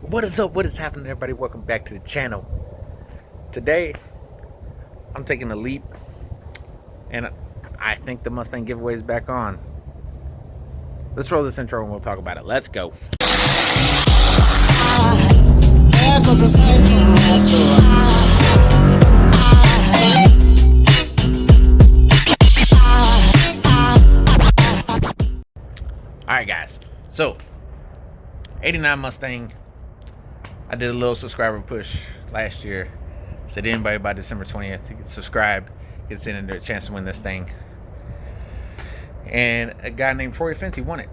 What is up? What is happening, everybody? Welcome back to the channel. Today, I'm taking a leap, and I think the Mustang giveaway is back on. Let's roll this intro and we'll talk about it. Let's go. Alright guys, so 89 Mustang. I did a little subscriber push last year. Said anybody by December 20th, you can subscribe, gets in a chance to win this thing. And a guy named Troy Fenty won it.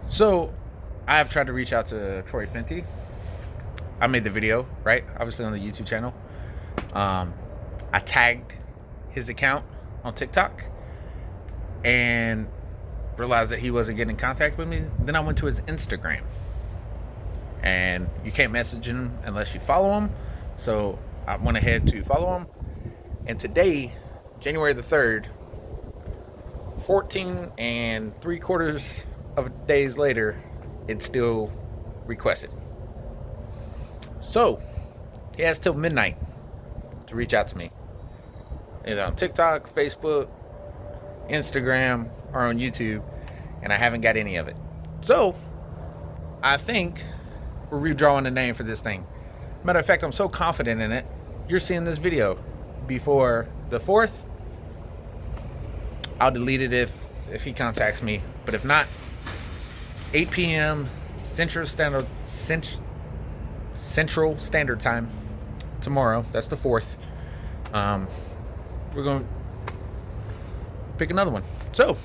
So I've tried to reach out to Troy Fenty. I made the video, right? Obviously on the YouTube channel. I tagged his account on TikTok and realized that he wasn't getting in contact with me. Then I went to his Instagram. And you can't message him unless you follow him. So I went ahead to follow him. And today, January the 3rd, 14 3/4 of days later, it's still requested. So he has till midnight to reach out to me. Either on TikTok, Facebook, Instagram, or on YouTube. And I haven't got any of it. So I think we're redrawing the name for this thing. Matter of fact, I'm so confident in it. You're seeing this video before the 4th. I'll delete it if he contacts me. But if not, 8 p.m. Central Standard Time tomorrow. That's the 4th. We're going to pick another one. So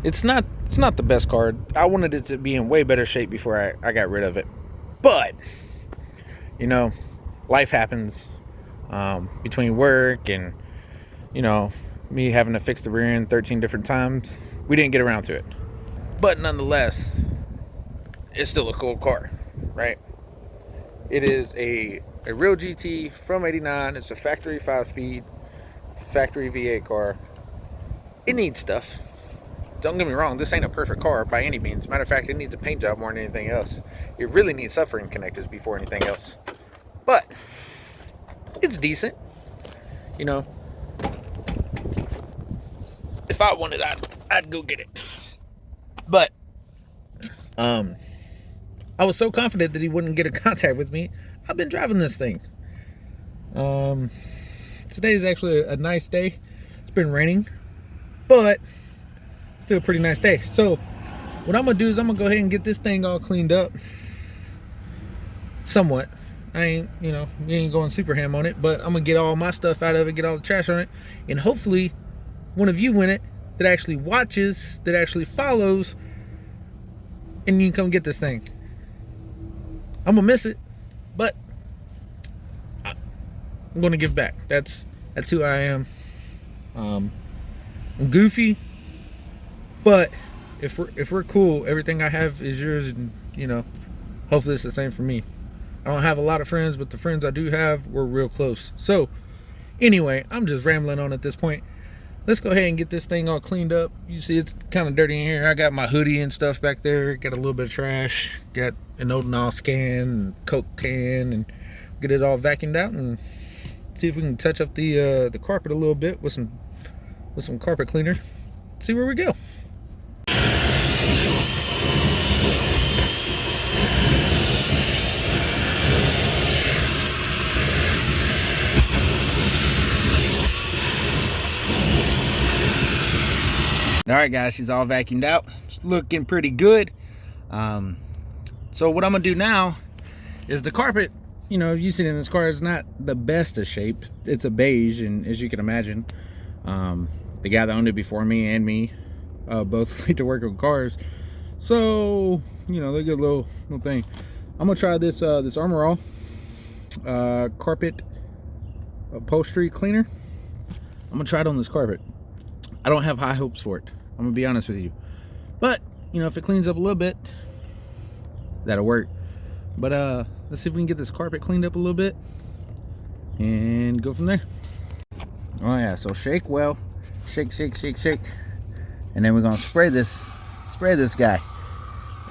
it's not the best card. I wanted it to be in way better shape before I got rid of it. But, you know, life happens between work and, you know, me having to fix the rear end 13 different times. We didn't get around to it. But nonetheless, it's still a cool car, right? It is a real GT from 89. It's a factory 5-speed, factory V8 car. It needs stuff. Don't get me wrong, this ain't a perfect car by any means. Matter of fact, it needs a paint job more than anything else. It really needs suffering connectors before anything else. But it's decent. You know, if I wanted, I'd go get it. But I was so confident that he wouldn't get in contact with me. I've been driving this thing. Today is actually a nice day. It's been raining, but still a pretty nice day. So what I'm gonna do is I'm gonna go ahead and get this thing all cleaned up somewhat. I ain't, you know, you ain't going super ham on it, but I'm gonna get all my stuff out of it, get all the trash on it, and hopefully one of you win it that actually watches, that actually follows, and you can come get this thing. I'm gonna miss it, but I'm gonna give back. That's who I am. I'm goofy, but if we're cool, everything I have is yours, and you know, hopefully it's the same for me. I don't have a lot of friends, but the friends I do have, we're real close. So anyway, I'm just rambling on at this point. Let's go ahead and get this thing all cleaned up. You see it's kind of dirty in here. I got my hoodie and stuff back there. Got a little bit of trash. Got an old NOS can and Coke can, and get it all vacuumed out and see if we can touch up the carpet a little bit with some carpet cleaner. See where we go. All right guys, she's all vacuumed out. It's looking pretty good. So what I'm gonna do now is the carpet, you know, if you see it in this car, is not the best of shape. It's a beige, and as you can imagine, the guy that owned it before me and me both like to work on cars, so you know, they get a little thing. I'm gonna try this this Armor All carpet upholstery cleaner. I'm gonna try it on this carpet. I don't have high hopes for it, I'm gonna be honest with you, but you know, if it cleans up a little bit, that'll work. But let's see if we can get this carpet cleaned up a little bit and go from there. Oh yeah, so shake well, shake, and then we're gonna spray this guy.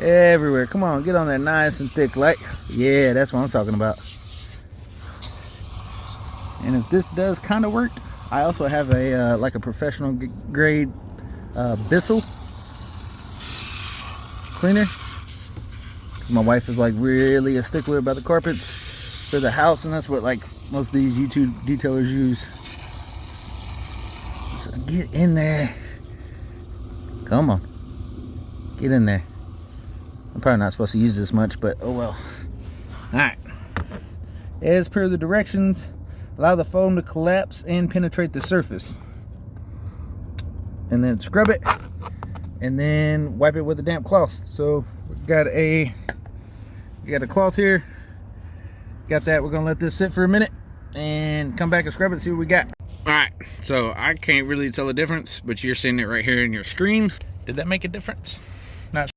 everywhere. Come on, get on that nice and thick light. Yeah, that's what I'm talking about. And if this does kind of work, I also have a like a professional grade Bissell cleaner. My wife is like really a stickler about the carpets for the house, and that's what like most of these YouTube detailers use. So get in there. Come on. Get in there. I'm probably not supposed to use this much, but oh well. Alright. As per the directions, allow the foam to collapse and penetrate the surface. And then scrub it. And then wipe it with a damp cloth. So we got a cloth here. Got that. We're gonna let this sit for a minute and come back and scrub it and see what we got. Alright, so I can't really tell the difference, but you're seeing it right here in your screen. Did that make a difference? Not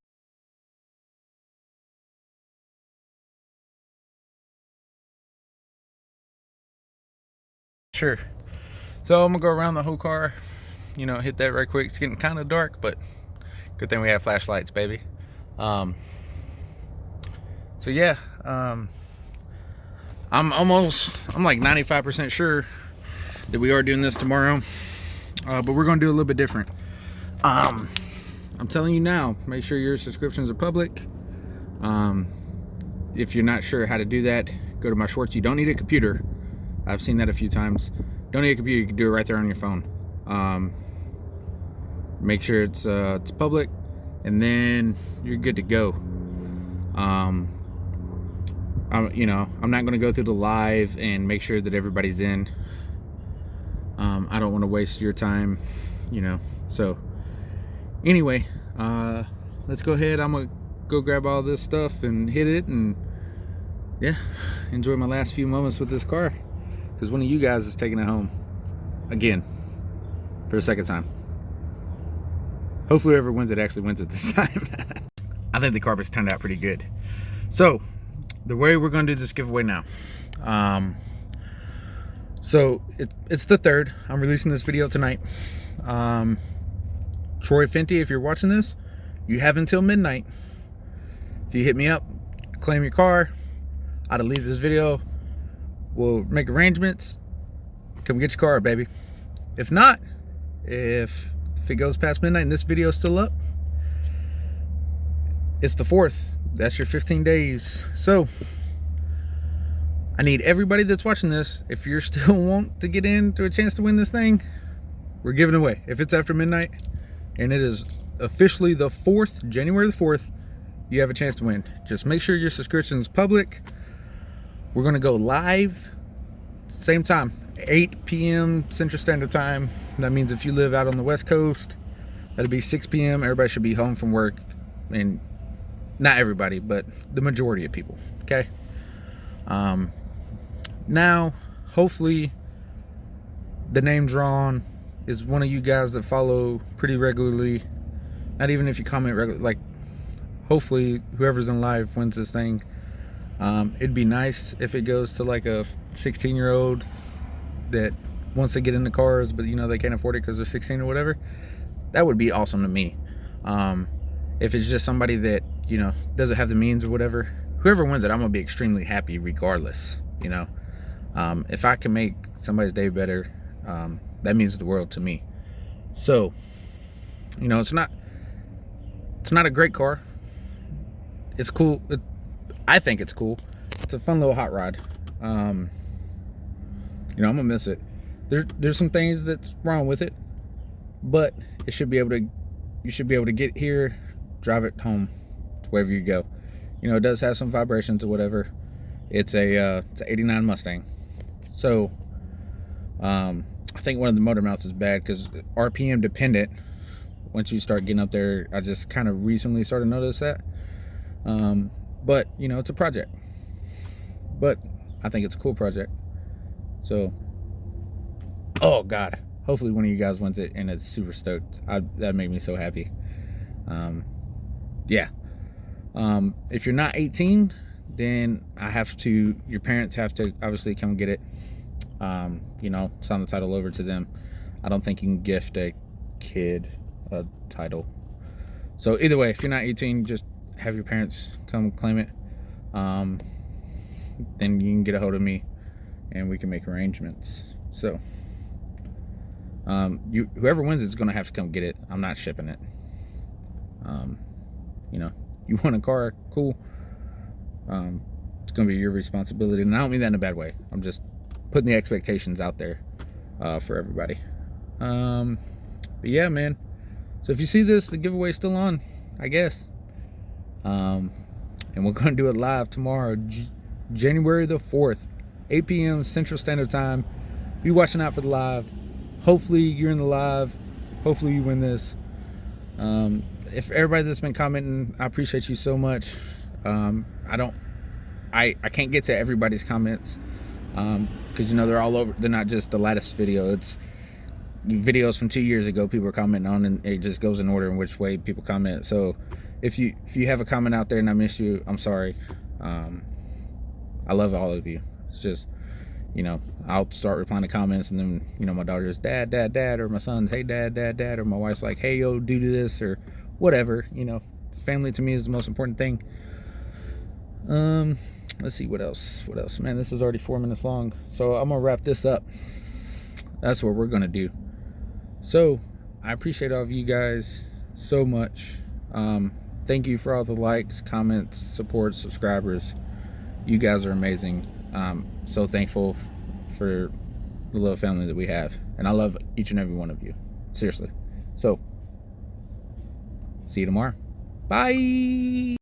sure. So I'm gonna go around the whole car, you know, hit that right quick. It's getting kind of dark, but good thing we have flashlights, baby. So yeah, I'm like 95% sure that we are doing this tomorrow, but we're gonna do a little bit different. I'm telling you now, make sure your subscriptions are public. If you're not sure how to do that, go to my shorts. You don't need a computer. I've seen that a few times. Don't need a computer. You can do it right there on your phone. Make sure it's public, and then you're good to go. I'm not going to go through the live and make sure that everybody's in. I don't want to waste your time, you know. So anyway, let's go ahead. I'm gonna go grab all this stuff and hit it, and yeah, enjoy my last few moments with this car, because one of you guys is taking it home again for the second time. Hopefully whoever wins it actually wins it this time. I think the carpets turned out pretty good. So the way we're going to do this giveaway now, so it's the 3rd. I'm releasing this video tonight. Troy Fenty, if you're watching this, you have until midnight. If you hit me up, claim your car, I'll delete this video. We'll make arrangements. Come get your car, baby. If not, if it goes past midnight and this video is still up, it's the 4th. That's your 15 days. So I need everybody that's watching this, if you're still want to get into a chance to win this thing, we're giving away. If it's after midnight and it is officially the 4th, January the 4th, you have a chance to win. Just make sure your subscription is public. We're going to go live same time, 8 p.m. Central Standard Time. That means if you live out on the West Coast, that'll be 6 p.m. Everybody should be home from work. And not everybody, but the majority of people. Okay. Now, hopefully, the name drawn is one of you guys that follow pretty regularly. Not even if you comment regularly. Like, hopefully, whoever's in live wins this thing. It'd be nice if it goes to like a 16-year-old that wants to get into cars, but you know they can't afford it because they're 16 or whatever. That would be awesome to me. If it's just somebody that, you know, doesn't have the means or whatever, whoever wins it, I'm gonna be extremely happy regardless. You know, if I can make somebody's day better, that means the world to me. So, you know, it's not a great car. It's cool. I think it's cool. It's a fun little hot rod. You know, I'm gonna miss it. There's some things that's wrong with it, but you should be able to get here, drive it home to wherever you go. You know, it does have some vibrations or whatever. It's an 89 Mustang. So I think one of the motor mounts is bad because RPM dependent. Once you start getting up there, I just kind of recently started to notice that. But you know, it's a project. But I think it's a cool project. So, oh God, hopefully one of you guys wins it and it's super stoked. That'd make me so happy. Yeah. If you're not 18, then your parents have to obviously come get it. You know, sign the title over to them. I don't think you can gift a kid a title. So either way, if you're not 18, just have your parents come claim it, then you can get a hold of me and we can make arrangements. So whoever wins is going to have to come get it. I'm not shipping it. You know, you want a car, cool. It's going to be your responsibility, and I don't mean that in a bad way. I'm just putting the expectations out there for everybody. But yeah, man. So if you see this, the giveaway's still on, I guess. And we're going to do it live tomorrow, January the 4th, 8 p.m. Central Standard Time. Be watching out for the live. Hopefully you're in the live. Hopefully you win this. If everybody that's been commenting, I appreciate you so much. I can't get to everybody's comments because, you know, they're all over. They're not just the latest video. It's videos from 2 years ago people are commenting on, and it just goes in order in which way people comment. So if you have a comment out there and I miss you, I'm sorry. I love all of you. It's just, you know, I'll start replying to comments, and then, you know, my daughter's dad, or my son's hey dad, or my wife's like, hey yo, do this, or whatever. You know, family to me is the most important thing. Let's see what else. Man, this is already 4 minutes long, so I'm gonna wrap this up. That's what we're gonna do. So I appreciate all of you guys so much. Thank you for all the likes, comments, support, subscribers. You guys are amazing. So thankful for the little family that we have, and I love each and every one of you, seriously. So see you tomorrow. Bye.